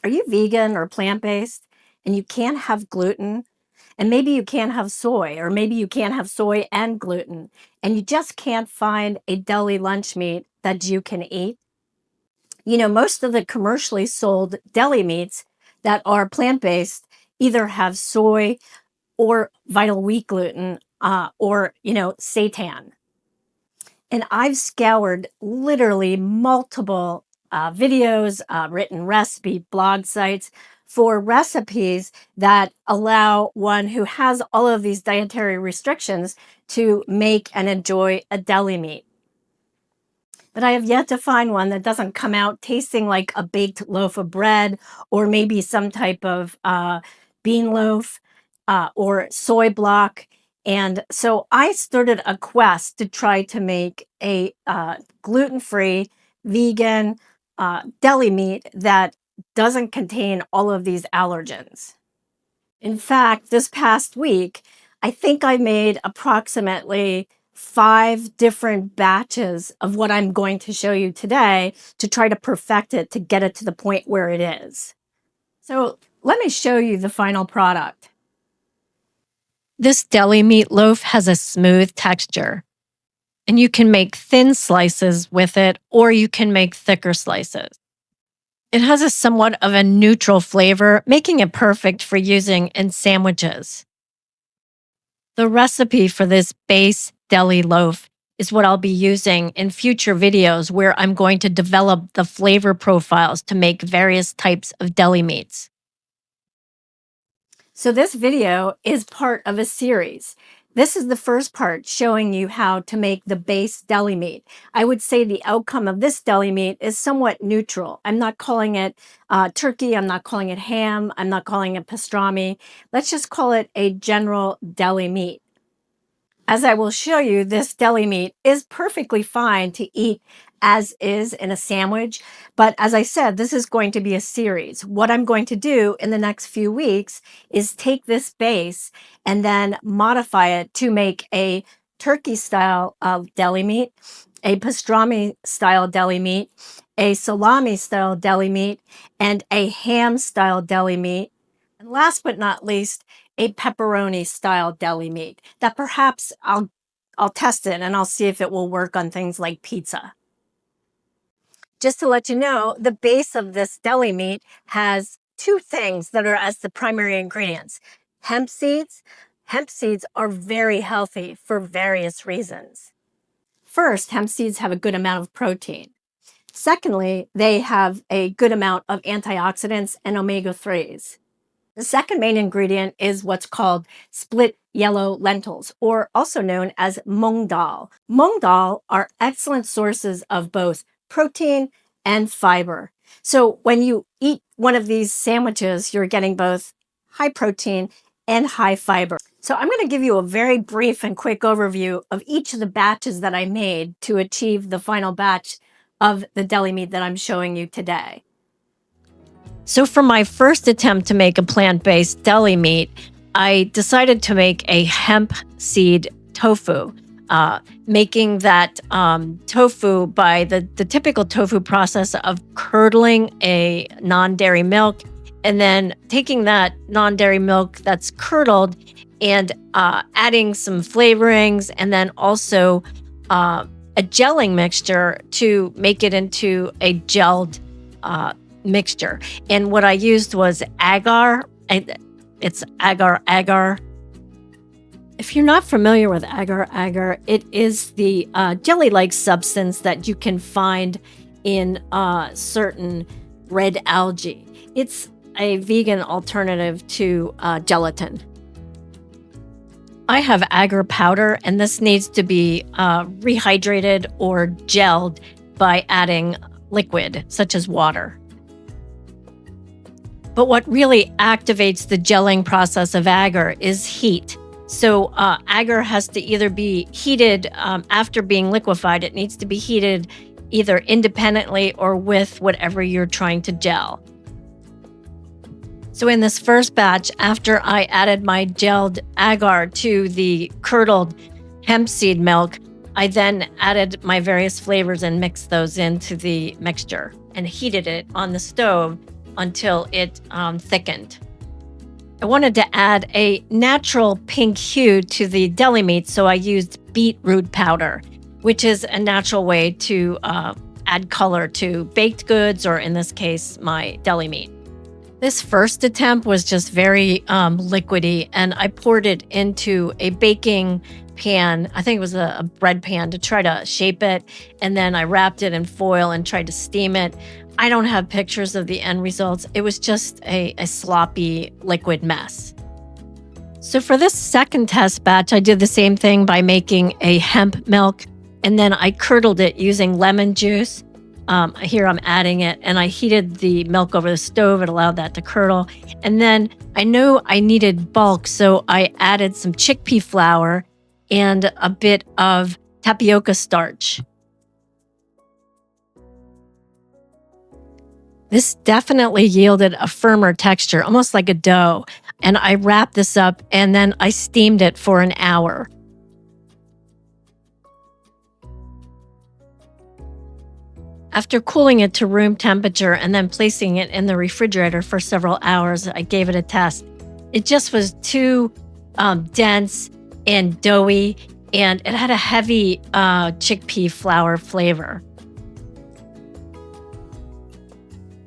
Are you vegan or plant-based and you can't have gluten? And maybe you can't have soy, or maybe you can't have soy and gluten, and you just can't find a deli lunch meat that you can eat? You know, most of the commercially sold deli meats that are plant-based either have soy or vital wheat gluten, or, seitan. And I've scoured literally multiple videos, written recipe blog sites for recipes that allow one who has all of these dietary restrictions to make and enjoy a deli meat. But I have yet to find one that doesn't come out tasting like a baked loaf of bread, or maybe some type of bean loaf, or soy block. And so I started a quest to try to make a gluten-free, vegan deli meat that doesn't contain all of these allergens. In fact, this past week, I think I made approximately 5 different batches of what I'm going to show you today to try to perfect it, to get it to the point where it is. So let me show you the final product. This deli meat loaf has a smooth texture, and you can make thin slices with it, or you can make thicker slices. It has a somewhat of a neutral flavor, making it perfect for using in sandwiches. The recipe for this base deli loaf is what I'll be using in future videos, where I'm going to develop the flavor profiles to make various types of deli meats. So this video is part of a series. This is the first part showing you how to make the base deli meat. I would say the outcome of this deli meat is somewhat neutral. I'm not calling it turkey. I'm not calling it ham. I'm not calling it pastrami. Let's just call it a general deli meat. As I will show you, this deli meat is perfectly fine to eat as is in a sandwich. But as I said, this is going to be a series. What I'm going to do in the next few weeks is take this base and then modify it to make a turkey style deli meat, a pastrami style deli meat, a salami style deli meat, and a ham style deli meat. And last but not least, a pepperoni style deli meat that perhaps I'll test it and I'll see if it will work on things like pizza. Just to let you know, the base of this deli meat has 2 things that are as the primary ingredients. Hemp seeds. Hemp seeds are very healthy for various reasons. First, hemp seeds have a good amount of protein. Secondly, they have a good amount of antioxidants and omega-3s. The second main ingredient is what's called split yellow lentils, or also known as moong dal. Moong dal are excellent sources of both protein and fiber. So when you eat one of these sandwiches, you're getting both high protein and high fiber. So I'm going to give you a very brief and quick overview of each of the batches that I made to achieve the final batch of the deli meat that I'm showing you today. So for my first attempt to make a plant-based deli meat, I decided to make a hemp seed tofu, making that tofu by the typical tofu process of curdling a non-dairy milk, and then taking that non-dairy milk that's curdled and adding some flavorings, and then also a gelling mixture to make it into a gelled mixture. And what I used was agar. It's agar. If you're not familiar with agar, it is the jelly-like substance that you can find in certain red algae. It's a vegan alternative to gelatin. I have agar powder, and this needs to be rehydrated or gelled by adding liquid, such as water. But what really activates the gelling process of agar is heat. So agar has to either be heated after being liquefied. It needs to be heated either independently or with whatever you're trying to gel. So in this first batch, after I added my gelled agar to the curdled hemp seed milk, I then added my various flavors and mixed those into the mixture and heated it on the stove until it thickened. I wanted to add a natural pink hue to the deli meat, so I used beetroot powder, which is a natural way to add color to baked goods, or in this case, my deli meat. This first attempt was just very liquidy, and I poured it into a baking pan. I think it was a bread pan, to try to shape it, and then I wrapped it in foil and tried to steam it. I don't have pictures of the end results. It was just a sloppy liquid mess. So for this second test batch, I did the same thing by making a hemp milk, and then I curdled it using lemon juice. Here I'm adding it, and I heated the milk over the stove. It allowed that to curdle. And then I knew I needed bulk, so I added some chickpea flour and a bit of tapioca starch. This definitely yielded a firmer texture, almost like a dough. And I wrapped this up and then I steamed it for an hour. After cooling it to room temperature and then placing it in the refrigerator for several hours, I gave it a test. It just was too dense and doughy, and it had a heavy chickpea flour flavor.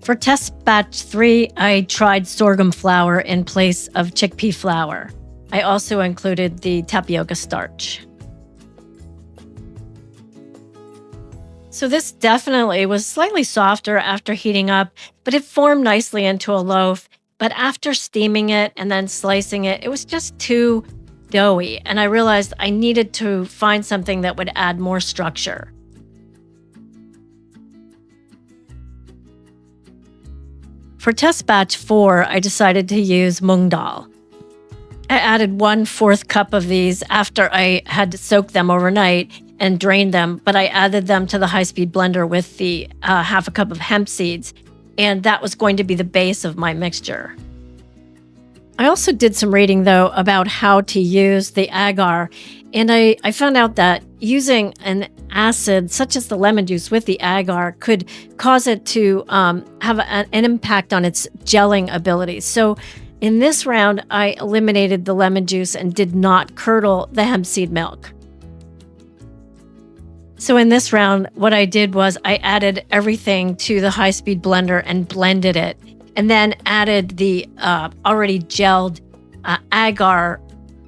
For test batch 3, I tried sorghum flour in place of chickpea flour. I also included the tapioca starch. So this definitely was slightly softer after heating up, but it formed nicely into a loaf. But after steaming it and then slicing it, it was just too doughy, and I realized I needed to find something that would add more structure. For test batch 4, I decided to use moong dal. I added 1/4 cup of these after I had soaked them overnight and drained them, but I added them to the high-speed blender with the 1/2 cup of hemp seeds, and that was going to be the base of my mixture. I also did some reading, though, about how to use the agar, and I found out that using an acid such as the lemon juice with the agar could cause it to have an impact on its gelling abilities. So in this round, I eliminated the lemon juice and did not curdle the hemp seed milk. So in this round, what I did was I added everything to the high-speed blender and blended it, and then added the already gelled agar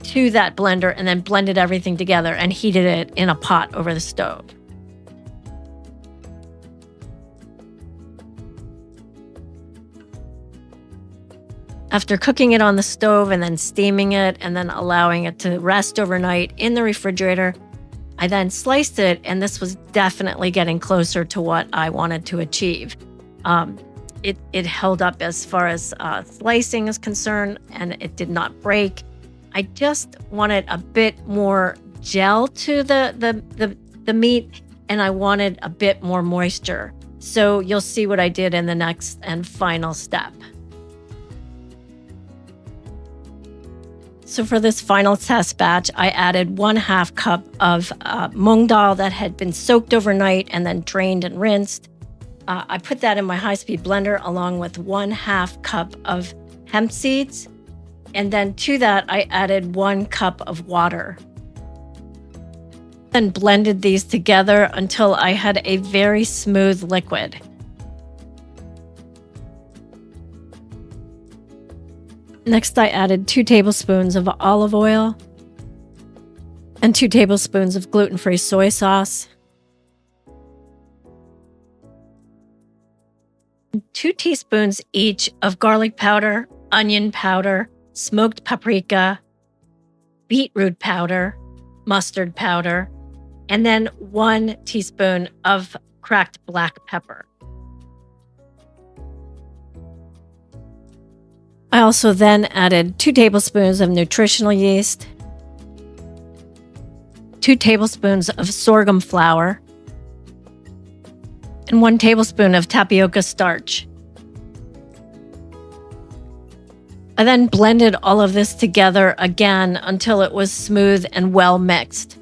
to that blender, and then blended everything together and heated it in a pot over the stove. After cooking it on the stove and then steaming it and then allowing it to rest overnight in the refrigerator, I then sliced it, and this was definitely getting closer to what I wanted to achieve. It held up as far as slicing is concerned, and it did not break. I just wanted a bit more gel to the meat, and I wanted a bit more moisture. So you'll see what I did in the next and final step. So for this final test batch, I added 1/2 cup of moong dal that had been soaked overnight and then drained and rinsed. I put that in my high-speed blender along with 1/2 cup of hemp seeds. And then to that, I added 1 cup of water. Then blended these together until I had a very smooth liquid. Next, I added 2 tablespoons of olive oil and 2 tablespoons of gluten-free soy sauce, 2 teaspoons each of garlic powder, onion powder, smoked paprika, beetroot powder, mustard powder, and then 1 teaspoon of cracked black pepper. I also then added 2 tablespoons of nutritional yeast, 2 tablespoons of sorghum flour, and 1 tablespoon of tapioca starch. I then blended all of this together again until it was smooth and well mixed.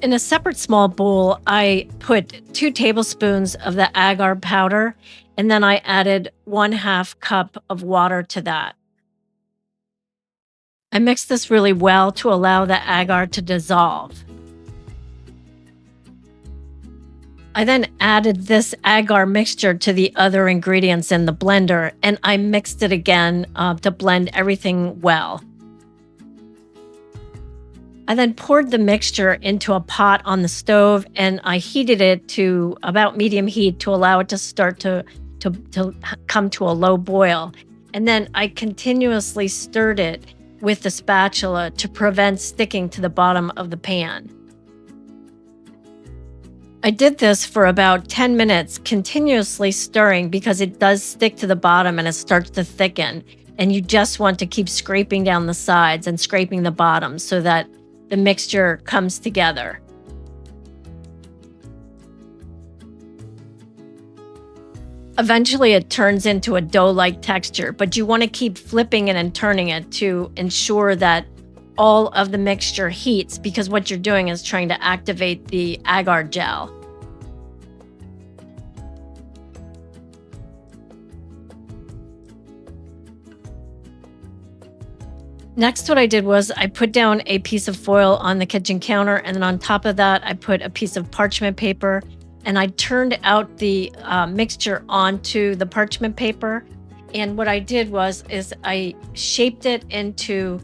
In a separate small bowl, I put 2 tablespoons of the agar powder, and then I added 1/2 cup of water to that. I mixed this really well to allow the agar to dissolve. I then added this agar mixture to the other ingredients in the blender, and I mixed it again to blend everything well. I then poured the mixture into a pot on the stove, and I heated it to about medium heat to allow it to start to come to a low boil. And then I continuously stirred it with the spatula to prevent sticking to the bottom of the pan. I did this for about 10 minutes, continuously stirring because it does stick to the bottom and it starts to thicken. And you just want to keep scraping down the sides and scraping the bottom so that the mixture comes together. Eventually, it turns into a dough-like texture, but you want to keep flipping it and turning it to ensure that all of the mixture heats, because what you're doing is trying to activate the agar gel. Next, what I did was I put down a piece of foil on the kitchen counter, and then on top of that, I put a piece of parchment paper, and I turned out the mixture onto the parchment paper. And what I did is I shaped it into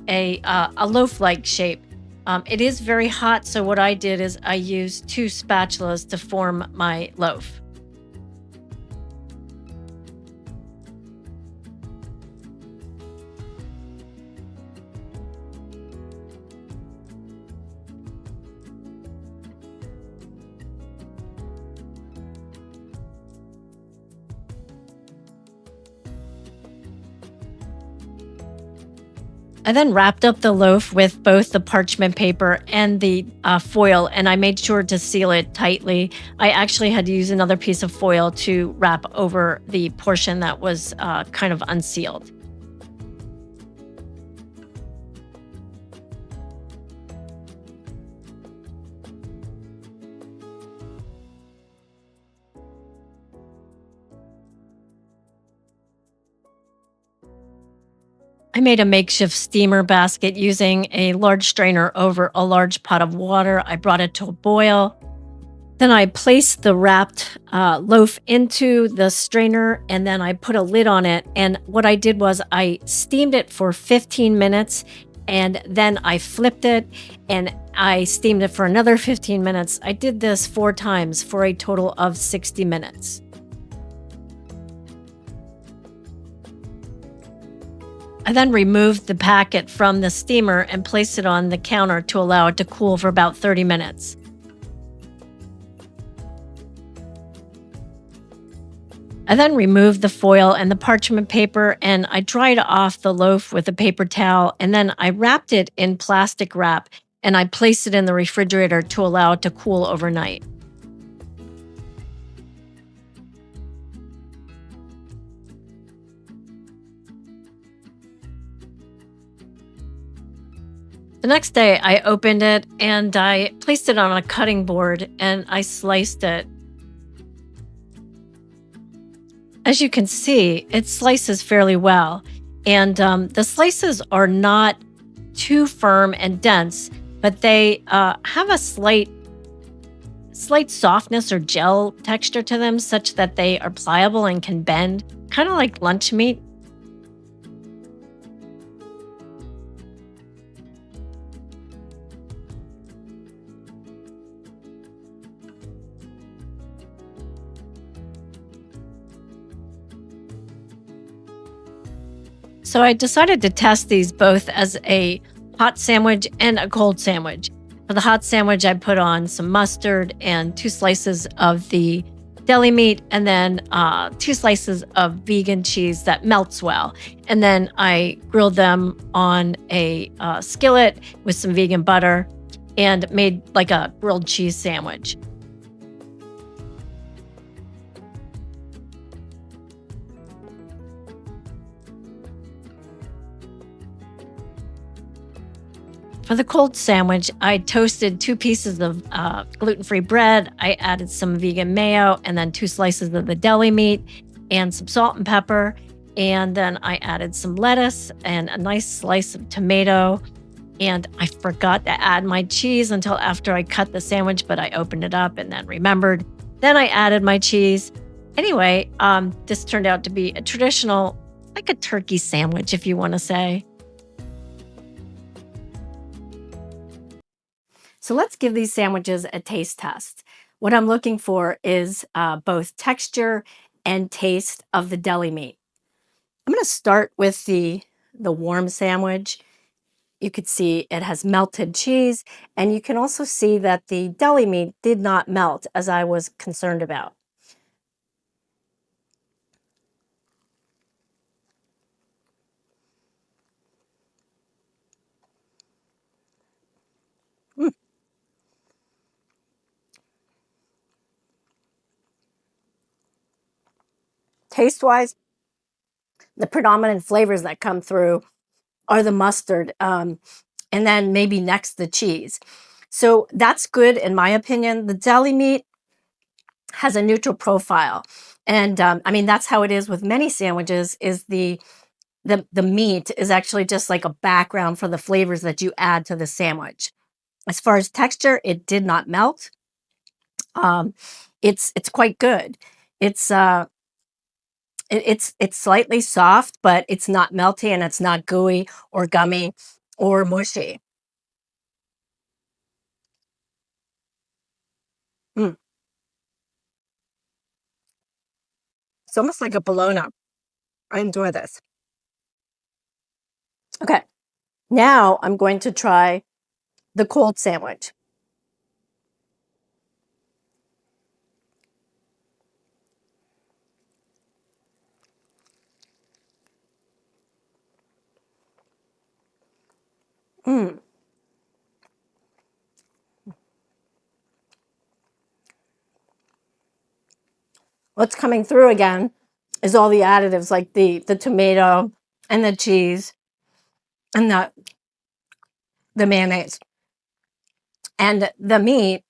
a loaf-like shape. It is very hot, so what I did is I used 2 spatulas to form my loaf. I then wrapped up the loaf with both the parchment paper and the foil, and I made sure to seal it tightly. I actually had to use another piece of foil to wrap over the portion that was kind of unsealed. I made a makeshift steamer basket using a large strainer over a large pot of water. I brought it to a boil. Then I placed the wrapped loaf into the strainer, and then I put a lid on it. And what I did was I steamed it for 15 minutes, and then I flipped it and I steamed it for another 15 minutes. I did this 4 times for a total of 60 minutes. I then removed the packet from the steamer and placed it on the counter to allow it to cool for about 30 minutes. I then removed the foil and the parchment paper, and I dried off the loaf with a paper towel, and then I wrapped it in plastic wrap and I placed it in the refrigerator to allow it to cool overnight. The next day, I opened it and I placed it on a cutting board and I sliced it. As you can see, it slices fairly well. And the slices are not too firm and dense, but they have a slight softness or gel texture to them such that they are pliable and can bend, kind of like lunch meat. So I decided to test these both as a hot sandwich and a cold sandwich. For the hot sandwich, I put on some mustard and 2 slices of the deli meat, and then 2 slices of vegan cheese that melts well. And then I grilled them on a skillet with some vegan butter and made like a grilled cheese sandwich. For the cold sandwich, I toasted 2 pieces of gluten-free bread. I added some vegan mayo and then 2 slices of the deli meat and some salt and pepper. And then I added some lettuce and a nice slice of tomato. And I forgot to add my cheese until after I cut the sandwich, but I opened it up and then remembered. Then I added my cheese. Anyway, this turned out to be a traditional, like a turkey sandwich, if you want to say. So let's give these sandwiches a taste test. What I'm looking for is both texture and taste of the deli meat. I'm going to start with the warm sandwich. You could see it has melted cheese, and you can also see that the deli meat did not melt as I was concerned about. Mm. Taste-wise, the predominant flavors that come through are the mustard, and then maybe next the cheese. So that's good in my opinion. The deli meat has a neutral profile, and I mean that's how it is with many sandwiches. Is the meat is actually just like a background for the flavors that you add to the sandwich. As far as texture, it did not melt. Um, it's quite good. It's it's slightly soft, but it's not melty and it's not gooey or gummy or mushy. Mm, it's almost like a bologna. I enjoy this. Okay, now I'm going to try the cold sandwich. Mm, what's coming through again is all the additives like the tomato and the cheese and the mayonnaise. And the meat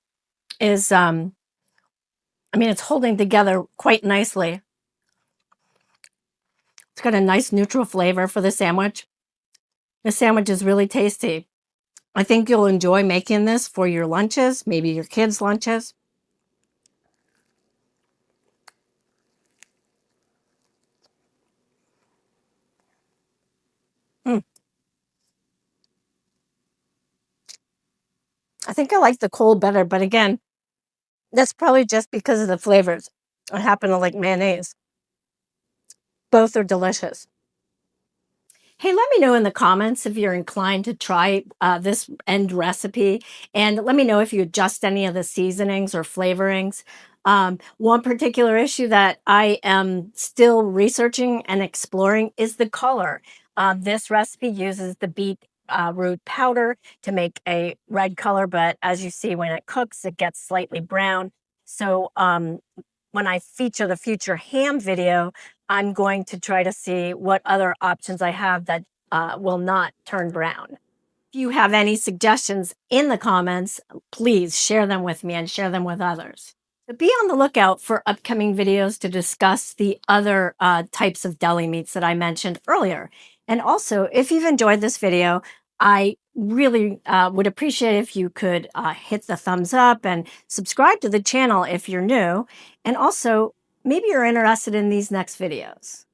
is I mean it's holding together quite nicely. It's got a nice neutral flavor for the sandwich. The sandwich is really tasty. I think you'll enjoy making this for your lunches, maybe your kids' lunches. Mm, I think I like the cold better, but again, that's probably just because of the flavors. I happen to like mayonnaise. Both are delicious. Hey, let me know in the comments if you're inclined to try this end recipe. And let me know if you adjust any of the seasonings or flavorings. One particular issue that I am still researching and exploring is the color. This recipe uses the beet root powder to make a red color, but as you see, when it cooks, it gets slightly brown. So when I feature the future ham video, I'm going to try to see what other options I have that will not turn brown. If you have any suggestions in the comments, please share them with me and share them with others. So be on the lookout for upcoming videos to discuss the other types of deli meats that I mentioned earlier. And also, if you've enjoyed this video, I really would appreciate if you could hit the thumbs up and subscribe to the channel if you're new. And also, maybe you're interested in these next videos.